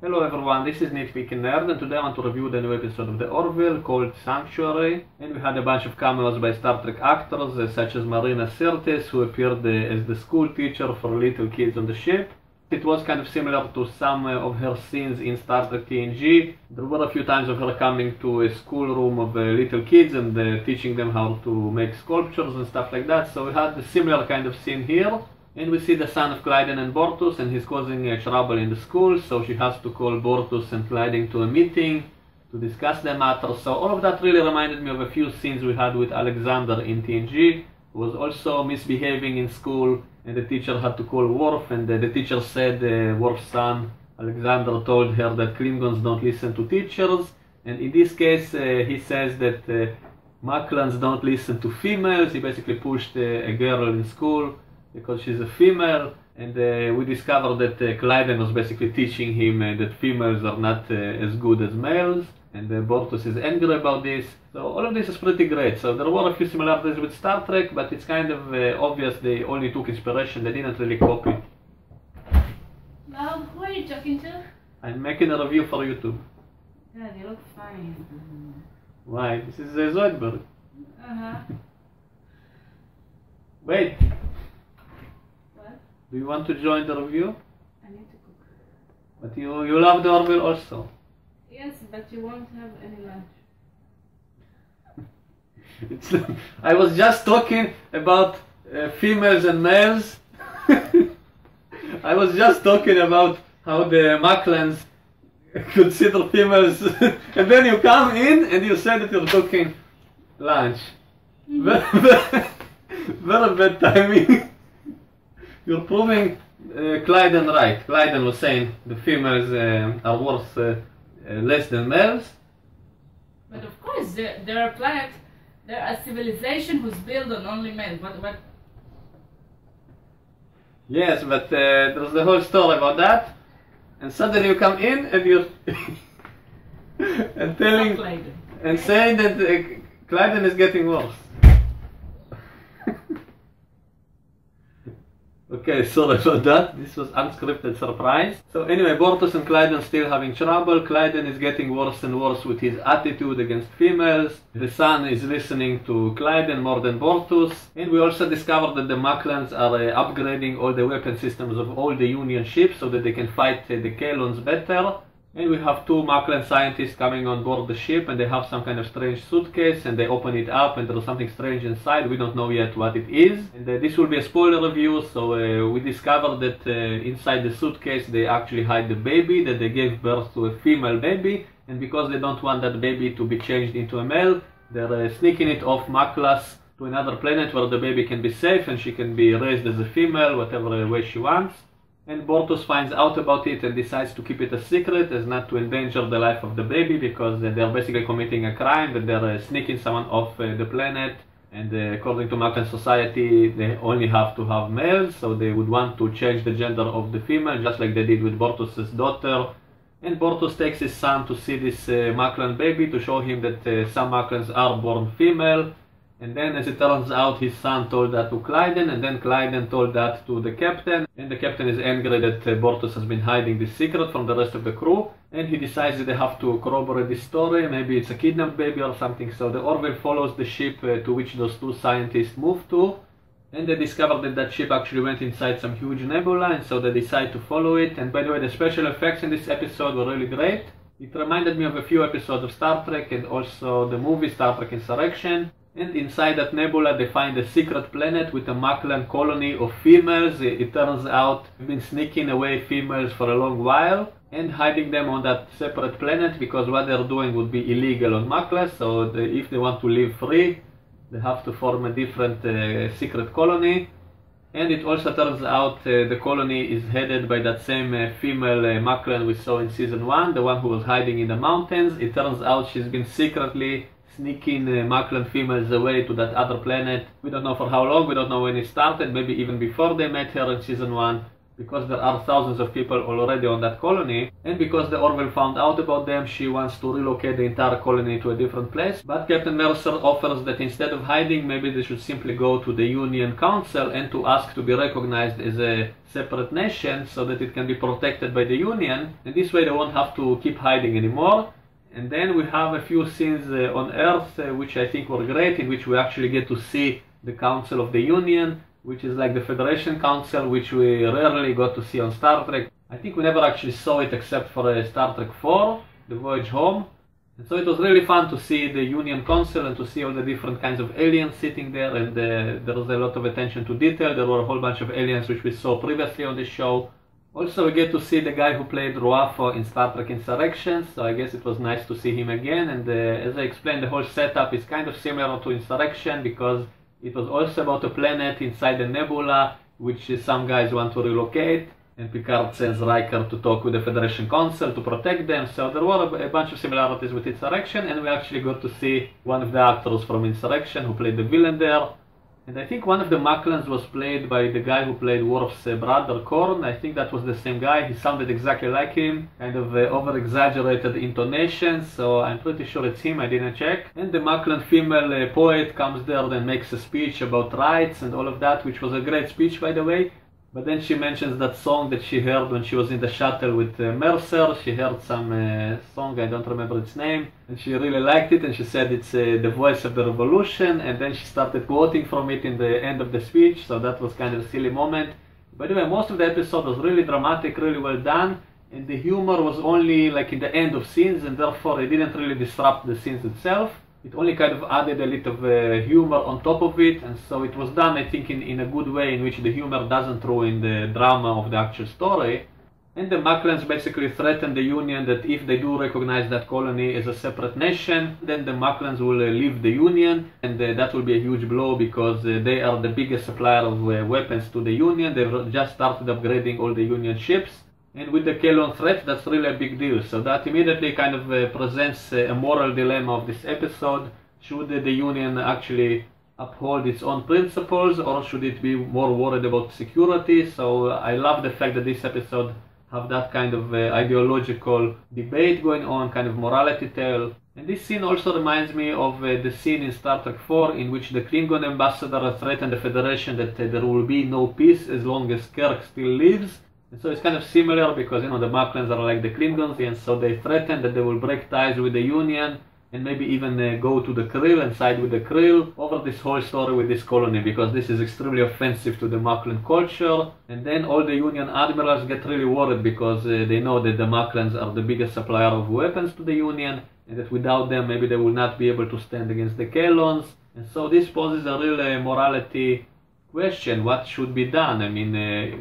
Hello everyone, this is Nitpicking Nerd, and today I want to review the new episode of the Orville called Sanctuary. And we had a bunch of cameos by Star Trek actors such as Marina Sirtis, who appeared as the school teacher for little kids on the ship. It was kind of similar to some of her scenes in Star Trek TNG. There were a few times of her coming to a schoolroom of little kids and teaching them how to make sculptures and stuff like that. So we had a similar kind of scene here. And we see the son of Clyden and Bortus, and he's causing trouble in the school, so she has to call Bortus and Clyden to a meeting to discuss the matter. So all of that really reminded me of a few scenes we had with Alexander in TNG, who was also misbehaving in school, and the teacher had to call Worf, and the teacher said Worf's son, Alexander, told her that Klingons don't listen to teachers, and in this case he says that Moclans don't listen to females. He basically pushed a girl in school because she's a female, and we discovered that Clyden was basically teaching him that females are not as good as males, and Bortus is angry about this. So all of this is pretty great. So there were a few similarities with Star Trek, but it's kind of obvious they only took inspiration, they didn't really copy. Now, who are you talking to? I'm making a review for YouTube. Yeah, they look fine. Why? This is Zoidberg. Uh-huh. Wait, What? do you want to join the review? I need to cook. But you love the Orville also. Yes, but you won't have any lunch. I was just talking about females and males. I was just talking about how the Moclans consider females, and then you come in and you say that you're cooking lunch. Very bad timing. You're proving Clyden right. Clyden was saying the females are worth less than males. But of course, they're a planet, they're a civilization who's built on only men. But Yes, but there's the whole story about that, and suddenly you come in and you're and telling and saying that Clyden is getting worse. Okay, sorry about that. This was unscripted surprise. So anyway, Bortus and Clyden still having trouble. Clyden is getting worse and worse with his attitude against females. The son is listening to Clyden more than Bortus. And we also discovered that the Moclans are upgrading all the weapon systems of all the Union ships so that they can fight the Kalons better. And we have two Moclan scientists coming on board the ship, and they have some kind of strange suitcase, and they open it up and there's something strange inside. We don't know yet what it is. And this will be a spoiler review, so we discovered that inside the suitcase they actually hide the baby, that they gave birth to a female baby, and because they don't want that baby to be changed into a male, they're sneaking it off Maklas to another planet where the baby can be safe and she can be raised as a female, whatever way she wants. And Bortus finds out about it and decides to keep it a secret as not to endanger the life of the baby, because they're basically committing a crime, that they're sneaking someone off the planet, and according to Moclan society they only have to have males, so they would want to change the gender of the female just like they did with Bortus's daughter. And Bortus takes his son to see this Moclan baby to show him that some Moclans are born female. And then, as it turns out, his son told that to Clyden, and then Clyden told that to the captain. And the captain is angry that Bortus has been hiding this secret from the rest of the crew. And he decides that they have to corroborate this story. Maybe it's a kidnapped baby or something. So the Orville follows the ship to which those two scientists moved to. And they discover that that ship actually went inside some huge nebula, and so they decide to follow it. And by the way, the special effects in this episode were really great. It reminded me of a few episodes of Star Trek and also the movie Star Trek Insurrection. And inside that nebula they find a secret planet with a Moclan colony of females. It turns out they've been sneaking away females for a long while and hiding them on that separate planet, because what they're doing would be illegal on Moclan. So if they want to live free, they have to form a different secret colony. And it also turns out the colony is headed by that same female Moclan we saw in season 1, the one who was hiding in the mountains. It turns out she's been secretly sneaking Moclan females away to that other planet. We don't know for how long, we don't know when it started, maybe even before they met her in season 1. because there are thousands of people already on that colony, and because the Orville found out about them, she wants to relocate the entire colony to a different place. But Captain Mercer offers that instead of hiding, maybe they should simply go to the Union Council and to ask to be recognized as a separate nation so that it can be protected by the Union, and this way they won't have to keep hiding anymore. And then we have a few scenes on Earth which I think were great, in which we actually get to see the Council of the Union, which is like the Federation Council, which we rarely got to see on Star Trek. I think we never actually saw it except for Star Trek 4, The Voyage Home. And so it was really fun to see the Union Council and to see all the different kinds of aliens sitting there, and there was a lot of attention to detail. There were a whole bunch of aliens which we saw previously on the show. Also, we get to see the guy who played Ruafo in Star Trek Insurrection, so I guess it was nice to see him again. And as I explained, the whole setup is kind of similar to Insurrection, because it was also about a planet inside a nebula, which some guys want to relocate, and Picard sends Riker to talk with the Federation Council to protect them. So there were a bunch of similarities with Insurrection, and we actually got to see one of the actors from Insurrection who played the villain there. And I think one of the Moclans was played by the guy who played Worf's brother, Korn. I think that was the same guy. He sounded exactly like him, kind of over-exaggerated intonations, so I'm pretty sure it's him, I didn't check. And the Moclan female poet comes there and makes a speech about rights and all of that, which was a great speech, by the way. But then she mentions that song that she heard when she was in the shuttle with Mercer. She heard some song, I don't remember its name, and she really liked it, and she said it's the voice of the revolution, and then she started quoting from it in the end of the speech, so that was kind of a silly moment. By the way, most of the episode was really dramatic, really well done, and the humor was only like in the end of scenes, and therefore it didn't really disrupt the scenes itself. It only kind of added a little humor on top of it, and so it was done, I think, in a good way, in which the humor doesn't ruin the drama of the actual story. And the Moclans basically threaten the Union that if they do recognize that colony as a separate nation, then the Moclans will leave the Union, and that will be a huge blow, because they are the biggest supplier of weapons to the Union. They've just started upgrading all the Union ships. And with the Kelon threat, that's really a big deal. So that immediately kind of presents a moral dilemma of this episode. Should the Union actually uphold its own principles, or should it be more worried about security? So I love the fact that this episode have that kind of ideological debate going on, kind of morality tale. And this scene also reminds me of the scene in Star Trek 4 in which the Klingon ambassador threatened the Federation that there will be no peace as long as Kirk still lives. And so it's kind of similar, because, you know, the Moclans are like the Klingons, and so they threaten that they will break ties with the Union and maybe even go to the Krill and side with the Krill over this whole story with this colony, because this is extremely offensive to the Moclan culture. And then all the Union admirals get really worried, because they know that the Moclans are the biggest supplier of weapons to the Union, and that without them maybe they will not be able to stand against the Kelons. And so this poses a real morality question: what should be done? I mean,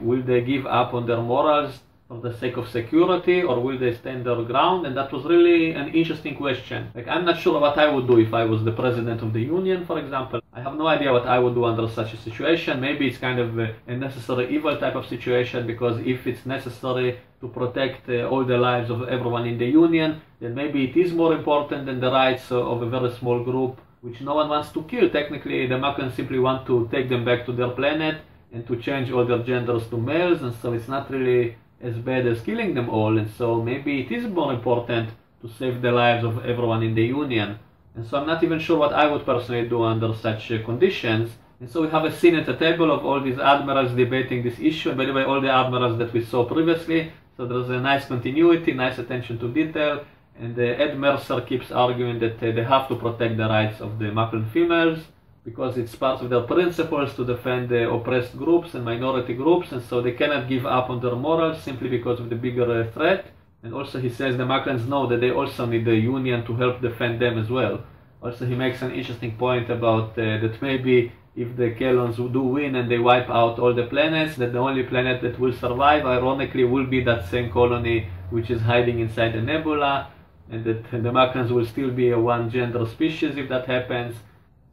will they give up on their morals for the sake of security, or will they stand their ground? And that was really an interesting question. Like, I'm not sure what I would do if I was the president of the Union, for example. I have no idea what I would do under such a situation. Maybe it's kind of a necessary evil type of situation, because if it's necessary to protect all the lives of everyone in the Union, then maybe it is more important than the rights of a very small group which no one wants to kill. Technically, the Moclans simply want to take them back to their planet and to change all their genders to males, and so it's not really as bad as killing them all. And so maybe it is more important to save the lives of everyone in the Union. And so I'm not even sure what I would personally do under such conditions. And so we have a scene at the table of all these admirals debating this issue, and by the way, all the admirals that we saw previously. So there's a nice continuity, nice attention to detail. And Ed Mercer keeps arguing that they have to protect the rights of the Moclan females, because it's part of their principles to defend the oppressed groups and minority groups, and so they cannot give up on their morals simply because of the bigger threat. And also he says the Moclans know that they also need the Union to help defend them as well. Also he makes an interesting point about that maybe if the Kelons do win and they wipe out all the planets, that the only planet that will survive, ironically, will be that same colony which is hiding inside the nebula, and that the Moclans will still be a one-gender species if that happens.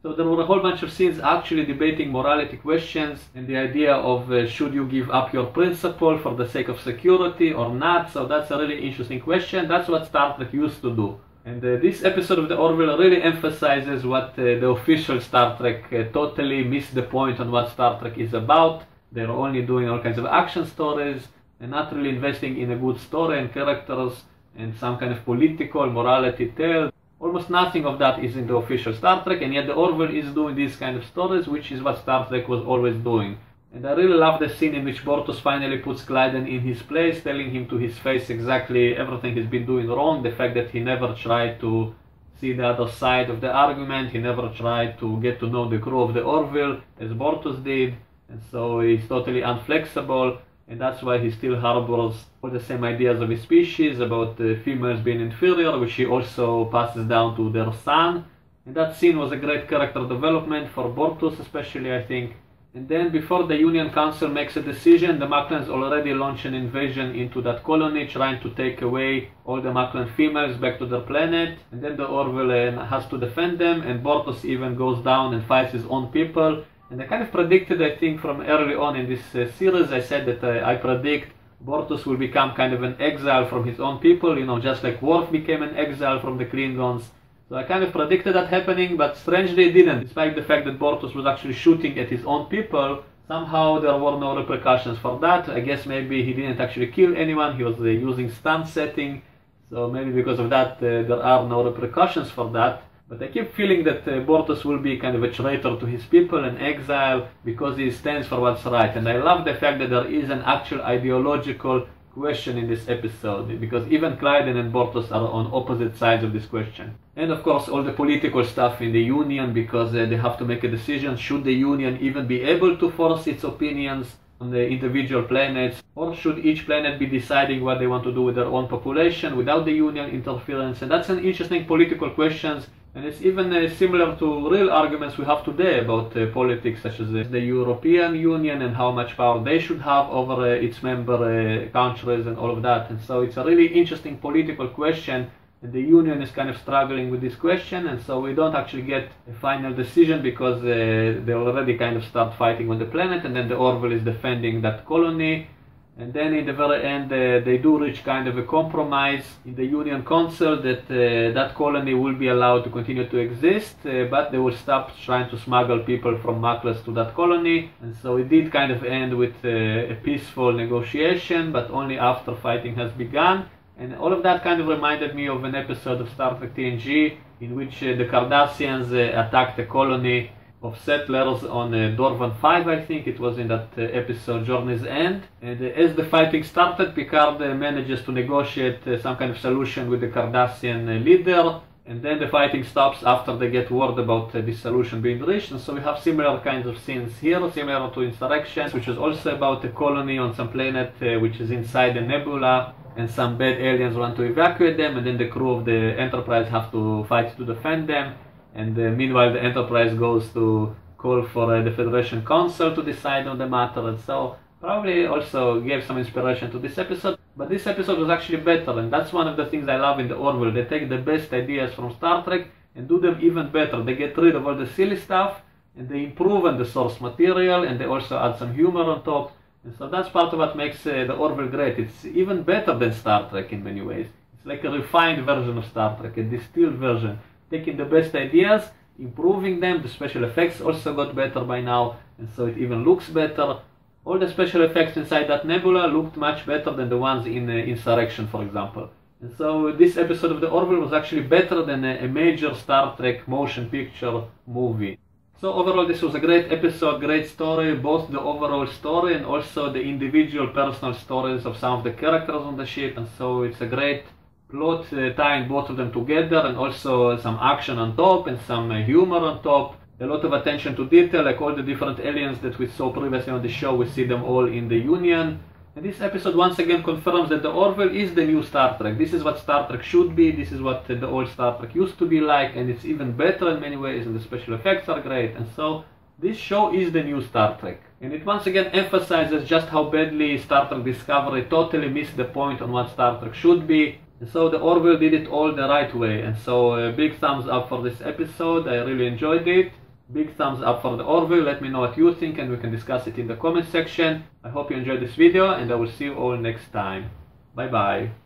So there were a whole bunch of scenes actually debating morality questions and the idea of should you give up your principle for the sake of security or not. So that's a really interesting question. That's what Star Trek used to do. And this episode of the Orville really emphasizes what the official Star Trek totally missed the point on what Star Trek is about. They're only doing all kinds of action stories and not really investing in a good story and characters and some kind of political morality tale. Almost nothing of that is in the official Star Trek, and yet the Orville is doing these kind of stories, which is what Star Trek was always doing. And I really love the scene in which Bortus finally puts Klyden in his place, telling him to his face exactly everything he's been doing wrong, the fact that he never tried to see the other side of the argument, he never tried to get to know the crew of the Orville, as Bortus did, and so he's totally unflexible, and that's why he still harbors all the same ideas of his species about females being inferior, which he also passes down to their son. And that scene was a great character development for Bortus especially, I think. And then before the Union Council makes a decision, the Moclans already launch an invasion into that colony, trying to take away all the Moclan females back to their planet. And then the Orville has to defend them, and Bortus even goes down and fights his own people. And I kind of predicted, I think, from early on in this series, I said that I predict Bortus will become kind of an exile from his own people, you know, just like Worf became an exile from the Klingons. So I kind of predicted that happening, but strangely it didn't. Despite the fact that Bortus was actually shooting at his own people, somehow there were no repercussions for that. I guess maybe he didn't actually kill anyone, he was using stun setting, so maybe because of that there are no repercussions for that. But I keep feeling that Bortus will be kind of a traitor to his people, an exile, because he stands for what's right. And I love the fact that there is an actual ideological question in this episode, because even Klyden and Bortus are on opposite sides of this question. And of course all the political stuff in the Union, because they have to make a decision, should the Union even be able to force its opinions on the individual planets, or should each planet be deciding what they want to do with their own population without the Union interference? And that's an interesting political question, and it's even similar to real arguments we have today about politics, such as the European Union and how much power they should have over its member countries and all of that. And so it's a really interesting political question, and the Union is kind of struggling with this question, and so we don't actually get a final decision because they already kind of start fighting on the planet, and then the Orville is defending that colony. And then in the very end they do reach kind of a compromise in the Union Council that that colony will be allowed to continue to exist, but they will stop trying to smuggle people from Moclans to that colony. And so it did kind of end with a peaceful negotiation, but only after fighting has begun. And all of that kind of reminded me of an episode of Star Trek TNG in which the Cardassians attacked a colony of settlers on Dorvan 5, I think it was in that episode Journey's End. And as the fighting started, Picard manages to negotiate some kind of solution with the Cardassian leader, and then the fighting stops after they get word about this solution being reached. And so we have similar kinds of scenes here, similar to Insurrection, which is also about a colony on some planet which is inside a nebula, and some bad aliens want to evacuate them, and then the crew of the Enterprise have to fight to defend them. And meanwhile the Enterprise goes to call for the Federation Council to decide on the matter, and so probably also gave some inspiration to this episode. But this episode was actually better, and that's one of the things I love in the Orville. They take the best ideas from Star Trek and do them even better. They get rid of all the silly stuff, and they improve on the source material, and they also add some humor on top. And so that's part of what makes the Orville great. It's even better than Star Trek in many ways. It's like a refined version of Star Trek, a distilled version. Taking the best ideas, improving them. The special effects also got better by now, and so it even looks better. All the special effects inside that nebula looked much better than the ones in Insurrection, for example. And so this episode of the Orville was actually better than a major Star Trek motion picture movie. So overall this was a great episode, great story, both the overall story and also the individual personal stories of some of the characters on the ship. And so it's a great plot tying both of them together, and also some action on top and some humor on top. A lot of attention to detail, like all the different aliens that we saw previously on the show, we see them all in the Union. And this episode once again confirms that the Orville is the new Star Trek. This is what Star Trek should be, this is what the old Star Trek used to be like, and it's even better in many ways, and the special effects are great. And so this show is the new Star Trek. And it once again emphasizes just how badly Star Trek Discovery totally missed the point on what Star Trek should be. And so the Orville did it all the right way. And so big thumbs up for this episode, I really enjoyed it. Big thumbs up for the Orville. Let me know what you think and we can discuss it in the comment section. I hope you enjoyed this video, and I will see you all next time. Bye bye.